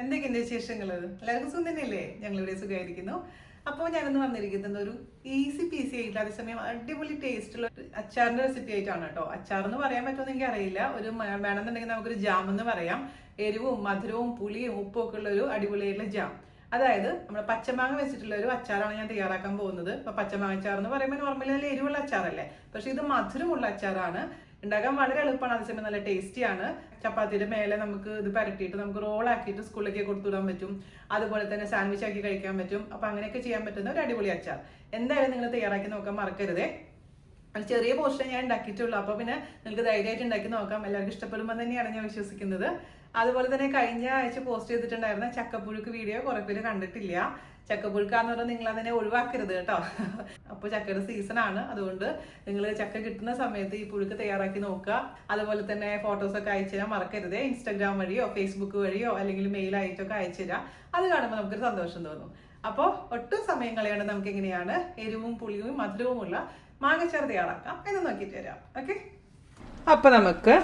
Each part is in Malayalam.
എന്തൊക്കെയുണ്ട് വിശേഷങ്ങൾ? എല്ലാവർക്കും സുഖം തന്നെയല്ലേ? ഞങ്ങളിവിടെ സുഖമായിരിക്കുന്നു. അപ്പോൾ ഞാനൊന്ന് വന്നിരിക്കുന്നത് ഒരു ഈസി പീസി ആയിട്ട് അതേസമയം അടിപൊളി ടേസ്റ്റുള്ള അച്ചാറിന്റെ റെസിപ്പി ആയിട്ടാണ് കേട്ടോ. അച്ചാർ എന്ന് പറയാൻ പറ്റുമെന്ന് എനിക്ക് അറിയില്ല. ഒരു വേണമെന്നുണ്ടെങ്കിൽ നമുക്കൊരു ജാം എന്ന് പറയാം. എരിവും മധുരവും പുളിയും ഉപ്പും ഒക്കെ ഉള്ള ഒരു അടിപൊളിയായിട്ടുള്ള ജാം. അതായത് നമ്മുടെ പച്ചമാങ്ങ വെച്ചിട്ടുള്ള ഒരു അച്ചാറാണ് ഞാൻ തയ്യാറാക്കാൻ പോകുന്നത്. ഇപ്പൊ പച്ചമാങ്ങ അച്ചാർ എന്ന് പറയുമ്പോൾ നോർമലി നല്ല എരിവുള്ള അച്ചാറല്ലേ, പക്ഷെ ഇത് മധുരമുള്ള അച്ചാറാണ്. ഉണ്ടാക്കാൻ വളരെ എളുപ്പമാണ്, അതേസമയം നല്ല ടേസ്റ്റിയാണ്. ചപ്പാത്തിയുടെ മേലെ നമുക്ക് ഇത് പരട്ടിയിട്ട് നമുക്ക് റോളാക്കിയിട്ട് സ്കൂളിലേക്ക് കൊടുത്തുവിടാൻ പറ്റും. അതുപോലെ തന്നെ സാൻഡ്വിച്ച് ആക്കി കഴിക്കാൻ പറ്റും. അപ്പൊ അങ്ങനെയൊക്കെ ചെയ്യാൻ പറ്റുന്ന ഒരു അടിപൊളി അച്ചാർ. എന്തായാലും നിങ്ങൾ തയ്യാറാക്കി നോക്കാൻ മറക്കരുതേ. അത് ചെറിയ പോർഷൻ ഞാൻ ഉണ്ടാക്കിയിട്ടുള്ളൂ. അപ്പൊ പിന്നെ നിങ്ങൾക്ക് ധൈര്യമായിട്ട് ഉണ്ടാക്കി നോക്കാം. എല്ലാവർക്കും ഇഷ്ടപ്പെടുമ്പോൾ തന്നെയാണ് ഞാൻ വിശ്വസിക്കുന്നത്. അതുപോലെ തന്നെ കഴിഞ്ഞ ആഴ്ച പോസ്റ്റ് ചെയ്തിട്ടുണ്ടായിരുന്ന ചക്കപ്പുഴുക്ക് വീഡിയോ കുറെ പേര് കണ്ടിട്ടില്ല. ചക്കപ്പുഴുക്കാന്ന് പറഞ്ഞാൽ നിങ്ങൾ അതിനെ ഒഴിവാക്കരുത് കേട്ടോ. അപ്പോൾ ചക്കയുടെ സീസൺ ആണ്, അതുകൊണ്ട് നിങ്ങൾ ചക്ക കിട്ടുന്ന സമയത്ത് ഈ പുഴുക്ക് തയ്യാറാക്കി നോക്കുക. അതുപോലെ തന്നെ ഫോട്ടോസൊക്കെ അയച്ചു തരാൻ മറക്കരുതേ. ഇൻസ്റ്റാഗ്രാം വഴിയോ ഫേസ്ബുക്ക് വഴിയോ അല്ലെങ്കിൽ മെയിൽ ആയിട്ടൊക്കെ അയച്ചു തരാം. അത് കാണുമ്പോൾ നമുക്കൊരു സന്തോഷം തോന്നും. അപ്പോൾ ഒട്ടും സമയം കളയാണ്ട് നമുക്ക് എങ്ങനെയാണ് എരിവും പുളിയും മധുരവുമുള്ള മാങ്ങച്ചാർ തയ്യാറാക്കാം എന്ന് നോക്കിയിട്ട് വരാം. ഓക്കെ, അപ്പൊ നമുക്ക്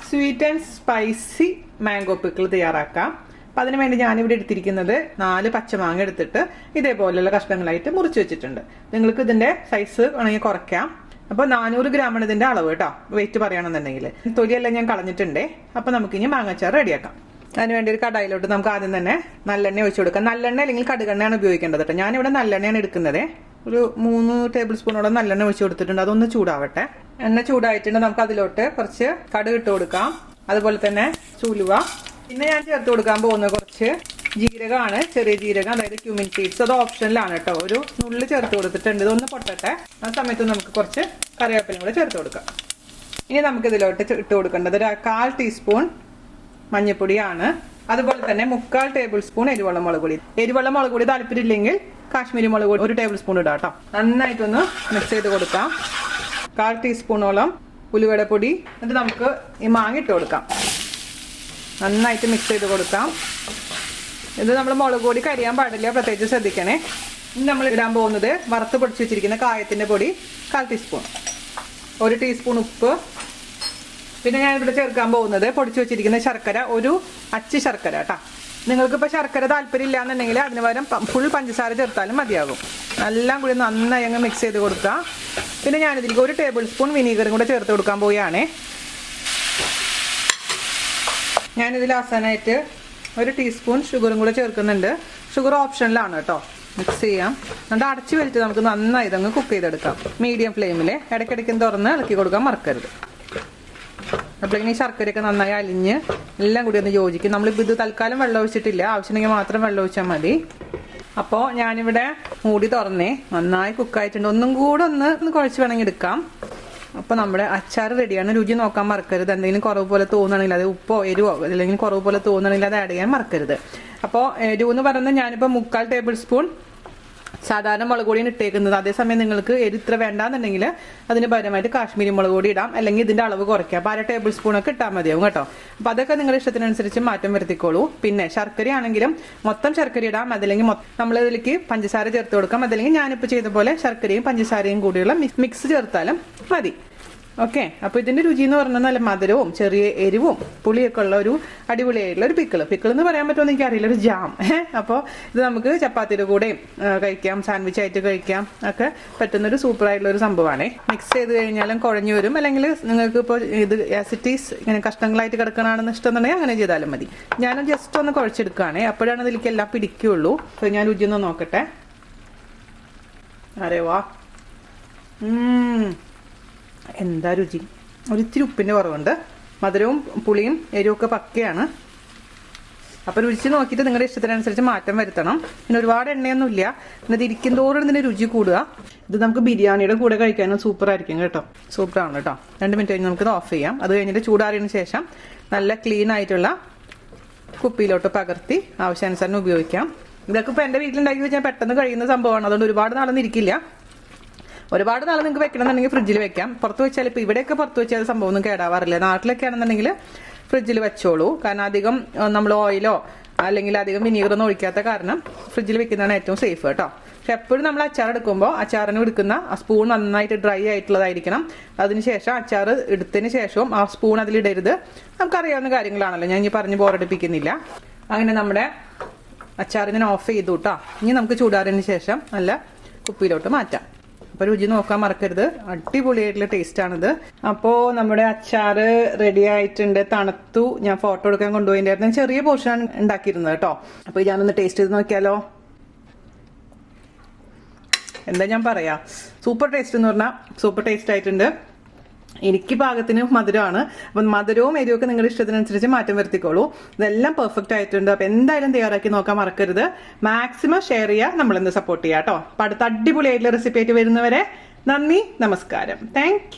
sweet and spicy mango pickle തയ്യാറാക്കാം. അപ്പം അതിന് വേണ്ടി ഞാനിവിടെ എടുത്തിരിക്കുന്നത് 4 പച്ചമാങ്ങ എടുത്തിട്ട് ഇതേപോലെയുള്ള കഷ്ണങ്ങളായിട്ട് മുറിച്ച് വെച്ചിട്ടുണ്ട്. നിങ്ങൾക്ക് ഇതിന്റെ സൈസ് വേണമെങ്കിൽ കുറയ്ക്കാം. അപ്പോൾ 400 ഗ്രാമാണ് ഇതിന്റെ അളവ് കേട്ടോ, വെയിറ്റ് പറയുകയാണെന്നുണ്ടെങ്കിൽ. തൊലിയെല്ലാം ഞാൻ കളഞ്ഞിട്ടുണ്ടേ. അപ്പം നമുക്കിനി മാങ്ങാച്ചാർ റെഡിയാക്കാം. അതിനുവേണ്ടി ഒരു കടായിലോട്ട് നമുക്ക് ആദ്യം തന്നെ നല്ലെണ്ണ ഒഴിച്ചു കൊടുക്കാം. നല്ലെണ്ണ അല്ലെങ്കിൽ കടുകെണ്ണയാണ് ഉപയോഗിക്കേണ്ടത് കേട്ടോ. ഞാനിവിടെ നല്ലെണ്ണയാണ് എടുക്കുന്നത്. ഒരു 3 ടേബിൾ സ്പൂണോളം നല്ലെണ്ണ ഒഴിച്ചു കൊടുത്തിട്ടുണ്ട്. അതൊന്ന് ചൂടാവട്ടെ. എണ്ണ ചൂടായിട്ടുണ്ട്. നമുക്ക് അതിലോട്ട് കുറച്ച് കടുക് ഇട്ട് കൊടുക്കാം. അതുപോലെ തന്നെ ചുലുവ. പിന്നെ ഞാൻ ചേർത്ത് കൊടുക്കാൻ പോകുന്ന കുറച്ച് ജീരകമാണ്, ചെറിയ ജീരകം, അതായത് ക്യൂമിൻ സീഡ്സ്. അത് ഓപ്ഷനിലാണ് കേട്ടോ. ഒരു നുള്ളി ചേർത്ത് കൊടുത്തിട്ടുണ്ട്. ഇതൊന്ന് പൊട്ടട്ടെ. ആ സമയത്ത് നമുക്ക് കുറച്ച് കറിവേപ്പിലയും കൂടെ ചേർത്ത് കൊടുക്കാം. ഇനി നമുക്ക് ഇതിലോട്ട് ഇട്ട് കൊടുക്കേണ്ടത് ഒരു 1/4 ടീസ്പൂൺ മഞ്ഞൾപ്പൊടിയാണ്. അതുപോലെ തന്നെ 3/4 ടേബിൾ സ്പൂൺ എരിവെള്ള മുളക് പൊടി. എരിവെള്ള മുളക് പൊടി താല്പര്യമില്ലെങ്കിൽ കാശ്മീരി മുളക് പൊടി 1 ടേബിൾ സ്പൂൺ ഇടാം കേട്ടോ. നന്നായിട്ടൊന്ന് മിക്സ് ചെയ്ത് കൊടുക്കാം. 1/4 ടീസ്പൂണോളം ഉലുവയുടെ പൊടി. എന്നിട്ട് നമുക്ക് ഈ മാങ്ങ ഇട്ട് കൊടുക്കാം. നന്നായിട്ട് മിക്സ് ചെയ്ത് കൊടുക്കാം. ഇത് നമ്മൾ മുളക് പൊടി കരിയാൻ പാടില്ല, പ്രത്യേകിച്ച് ശ്രദ്ധിക്കണേ. ഇനി നമ്മൾ ഇടാൻ പോകുന്നത് വറുത്ത് പൊടിച്ച് വെച്ചിരിക്കുന്ന കായത്തിന്റെ പൊടി 1/4 ടീസ്പൂൺ, 1 ടീസ്പൂൺ ഉപ്പ്. പിന്നെ ഞാൻ ഇവിടെ ചേർക്കാൻ പോകുന്നത് പൊടിച്ചു വെച്ചിരിക്കുന്ന ശർക്കര, ഒരു അച്ച് ശർക്കര കേട്ടോ. നിങ്ങൾക്കിപ്പോൾ ശർക്കര താല്പര്യം ഇല്ല എന്നുണ്ടെങ്കിൽ അതിന് പകരം ഫുൾ പഞ്ചസാര ചേർത്താലും മതിയാകും. എല്ലാം കൂടി നന്നായി അങ്ങ് മിക്സ് ചെയ്ത് കൊടുക്കുക. പിന്നെ ഞാനിതിലേക്ക് 1 ടേബിൾ സ്പൂൺ വിനീഗറും കൂടെ ചേർത്ത് കൊടുക്കാൻ പോവുകയാണേ. ഞാനിതിൽ അവസാനമായിട്ട് 1 ടീസ്പൂൺ ഷുഗറും കൂടെ ചേർക്കുന്നുണ്ട്. ഷുഗർ ഓപ്ഷനിലാണ് കേട്ടോ. മിക്സ് ചെയ്യാം. എന്നിട്ട് അടച്ചു വെച്ചിട്ട് നമുക്ക് നന്നായി ഇതങ്ങ് കുക്ക് ചെയ്തെടുക്കാം. മീഡിയം ഫ്ലെയിമിൽ ഇടയ്ക്കിടയ്ക്ക് തുറന്ന് ഇളക്കി കൊടുക്കാൻ മറക്കരുത്. അപ്പോഴേക്കും ഈ ശർക്കരയൊക്കെ നന്നായി അലിഞ്ഞ് എല്ലാം കൂടി ഒന്ന് യോജിക്കും. നമ്മളിപ്പോൾ ഇത് തൽക്കാലം വെള്ളം ഒഴിച്ചിട്ടില്ല, ആവശ്യമുണ്ടെങ്കിൽ മാത്രം വെള്ളം ഒഴിച്ചാൽ മതി. അപ്പോൾ ഞാനിവിടെ മൂടി തുറന്നേ നന്നായി കുക്കായിട്ടുണ്ട്. ഒന്നും കൂടെ ഒന്ന് കുഴച്ച് വേണമെങ്കിൽ എടുക്കാം. അപ്പോൾ നമ്മുടെ അച്ചാർ റെഡിയാണ്. രുചി നോക്കാൻ മറക്കരുത്. എന്തെങ്കിലും കുറവ് പോലെ തോന്നുകയാണെങ്കിൽ, അത് ഉപ്പോ എരിവോ അല്ലെങ്കിൽ കുറവ് പോലെ തോന്നുകയാണെങ്കിൽ അത് ആഡ് ചെയ്യാൻ മറക്കരുത്. അപ്പോൾ എരിവ് എന്ന് പറയുന്നത് ഞാനിപ്പോൾ 3/4 ടേബിൾ സ്പൂൺ സാധാരണ മുളക് പൊടിയാണ് ഇട്ടേക്കുന്നത്. അതേസമയം നിങ്ങൾക്ക് എരി ഇത്ര വേണ്ടാന്നുണ്ടെങ്കിൽ അതിന് പകരമായിട്ട് കാശ്മീരി മുളക് പൊടി ഇടാം, അല്ലെങ്കിൽ ഇതിന്റെ അളവ് കുറയ്ക്കാം. അപ്പോൾ 1/2 ടേബിൾ സ്പൂണൊക്കെ ഇട്ടാൽ മതിയാവും കേട്ടോ. അപ്പോൾ അതൊക്കെ നിങ്ങളുടെ ഇഷ്ടത്തിനനുസരിച്ച് മാറ്റം വരുത്തിക്കോളൂ. പിന്നെ ശർക്കര ആണെങ്കിലും മൊത്തം ശർക്കര ഇടാം, അതല്ലെങ്കിൽ നമ്മളിതിലേക്ക് പഞ്ചസാര ചേർത്ത് കൊടുക്കാം. അതല്ലെങ്കിൽ ഞാനിപ്പോൾ ചെയ്ത പോലെ ശർക്കരയും പഞ്ചസാരയും കൂടിയുള്ള മിക്സ് ചേർത്താലും മതി. ഓക്കെ, അപ്പോൾ ഇതിന്റെ രുചി എന്ന് പറഞ്ഞാൽ നല്ല മധുരവും ചെറിയ എരിവും പുളിയൊക്കെ ഉള്ള ഒരു അടിപൊളിയായിട്ടുള്ള ഒരു പിക്കിൾ എന്ന് പറയാൻ പറ്റുമെന്ന് എനിക്കറിയില്ല, ഒരു ജാം. അപ്പോൾ ഇത് നമുക്ക് ചപ്പാത്തിയുടെ കൂടെയും കഴിക്കാം, സാൻഡ്വിച്ച് ആയിട്ട് കഴിക്കാം ഒക്കെ പറ്റുന്നൊരു സൂപ്പറായിട്ടുള്ള ഒരു സംഭവമാണ്. മിക്സ് ചെയ്ത് കഴിഞ്ഞാലും കുഴഞ്ഞു വരും. അല്ലെങ്കിൽ നിങ്ങൾക്ക് ഇപ്പോൾ ഇത് ആസിറ്റീസ് ഇങ്ങനെ കഷ്ണങ്ങളായിട്ട് കിടക്കണമെന്ന് ഇഷ്ടമെന്നുണ്ടെങ്കിൽ അങ്ങനെ ചെയ്താലും മതി. ഞാൻ ജസ്റ്റ് ഒന്ന് കുഴച്ചെടുക്കുകയാണേ, അപ്പോഴാണ് ഇതിലേക്ക് എല്ലാം പിടിക്കുകയുള്ളൂ. അപ്പോൾ ഞാൻ രുചി ഒന്ന് നോക്കട്ടെ. അരേ വാ, എന്താ രുചി! ഒരിത്തിരി ഉപ്പിൻ്റെ കുറവുണ്ട്. മധുരവും പുളിയും എരിവൊക്കെ പക്കയാണ്. അപ്പോൾ രുചി നോക്കിയിട്ട് നിങ്ങളുടെ ഇഷ്ടത്തിനനുസരിച്ച് മാറ്റം വരുത്തണം. പിന്നെ ഒരുപാട് എണ്ണയൊന്നുമില്ല. എന്നിട്ട് ഇരിക്കും തോറും ഇതിൻ്റെ രുചി കൂടുക. ഇത് നമുക്ക് ബിരിയാണിയുടെ കൂടെ കഴിക്കാനും സൂപ്പർ ആയിരിക്കും കേട്ടോ. സൂപ്പറാണ് കേട്ടോ. 2 മിനിറ്റ് കഴിഞ്ഞ് നമുക്കിത് ഓഫ് ചെയ്യാം. അത് കഴിഞ്ഞിട്ട് ചൂടാറിയതിന് ശേഷം നല്ല ക്ലീൻ ആയിട്ടുള്ള കുപ്പിയിലോട്ട് പകർത്തി ആവശ്യാനുസരണം ഉപയോഗിക്കാം. ഇതൊക്കെ ഇപ്പോൾ എൻ്റെ വീട്ടിലുണ്ടാക്കി വെച്ചാൽ പെട്ടെന്ന് കഴിയുന്ന സംഭവമാണ്. അതുകൊണ്ട് ഒരുപാട് നാളൊന്നും ഇരിക്കില്ല. ഒരുപാട് നാളെ നിങ്ങൾക്ക് വെക്കണമെന്നുണ്ടെങ്കിൽ ഫ്രിഡ്ജിൽ വെക്കാം. പുറത്ത് വെച്ചാൽ ഇപ്പോൾ ഇവിടെയൊക്കെ പുറത്ത് വെച്ചാൽ സംഭവം ഒന്നും കേടാവാറില്ല. നാട്ടിലൊക്കെ ആണെന്നുണ്ടെങ്കിൽ ഫ്രിഡ്ജിൽ വെച്ചോളൂ. കാരണം അധികം നമ്മൾ ഓയിലോ അല്ലെങ്കിൽ അധികം വിനീഗറൊന്നും ഒഴിക്കാത്ത കാരണം ഫ്രിഡ്ജിൽ വെക്കുന്നതാണ് ഏറ്റവും സേഫ് കേട്ടോ. പക്ഷെ എപ്പോഴും നമ്മൾ അച്ചാർ എടുക്കുമ്പോൾ അച്ചാറിന് എടുക്കുന്ന ആ സ്പൂൺ നന്നായിട്ട് ഡ്രൈ ആയിട്ടുള്ളതായിരിക്കണം. അതിനുശേഷം അച്ചാർ എടുത്തതിന് ശേഷവും ആ സ്പൂൺ അതിലിടരുത്. നമുക്കറിയാവുന്ന കാര്യങ്ങളാണല്ലോ, ഞാൻ ഇനി പറഞ്ഞ് ബോറടിപ്പിക്കുന്നില്ല. അങ്ങനെ നമ്മുടെ അച്ചാർ ഇങ്ങനെ ഓഫ് ചെയ്തു കേട്ടോ. ഇനി നമുക്ക് ചൂടാറിന് ശേഷം നല്ല കുപ്പിയിലോട്ട് മാറ്റാം. അപ്പോൾ രുചി നോക്കാൻ മറക്കരുത്, അടിപൊളിയായിട്ടുള്ള ടേസ്റ്റ് ആണിത്. അപ്പോൾ നമ്മുടെ അച്ചാർ റെഡി ആയിട്ടുണ്ട്, തണുത്തു. ഞാൻ ഫോട്ടോ എടുക്കാൻ കൊണ്ടുപോയിട്ടായിരുന്നു, ചെറിയ പോർഷൻ ഉണ്ടാക്കിയിരുന്നത് കേട്ടോ. അപ്പോൾ ഞാനൊന്ന് ടേസ്റ്റ് ചെയ്ത് നോക്കിയാലോ. എന്താ ഞാൻ പറയാ, സൂപ്പർ ടേസ്റ്റ് എന്ന് പറഞ്ഞാൽ സൂപ്പർ ടേസ്റ്റ് ആയിട്ടുണ്ട്. എനിക്ക് പാകത്തിന് മധുരമാണ്. അപ്പം മധുരവും എരിവൊക്കെ നിങ്ങളുടെ ഇഷ്ടത്തിനനുസരിച്ച് മാറ്റം വരുത്തിക്കോളൂ. ഇതെല്ലാം പെർഫെക്റ്റ് ആയിട്ടുണ്ട്. അപ്പം എന്തായാലും തയ്യാറാക്കി നോക്കാൻ മറക്കരുത്. മാക്സിമം ഷെയർ ചെയ്യുക, നമ്മളിന്ന് സപ്പോർട്ട് ചെയ്യാം കേട്ടോ. അപ്പം അടുത്ത അടിപൊളിയായിട്ടുള്ള റെസിപ്പി ആയിട്ട് വരുന്നവരെ നന്ദി, നമസ്കാരം. താങ്ക്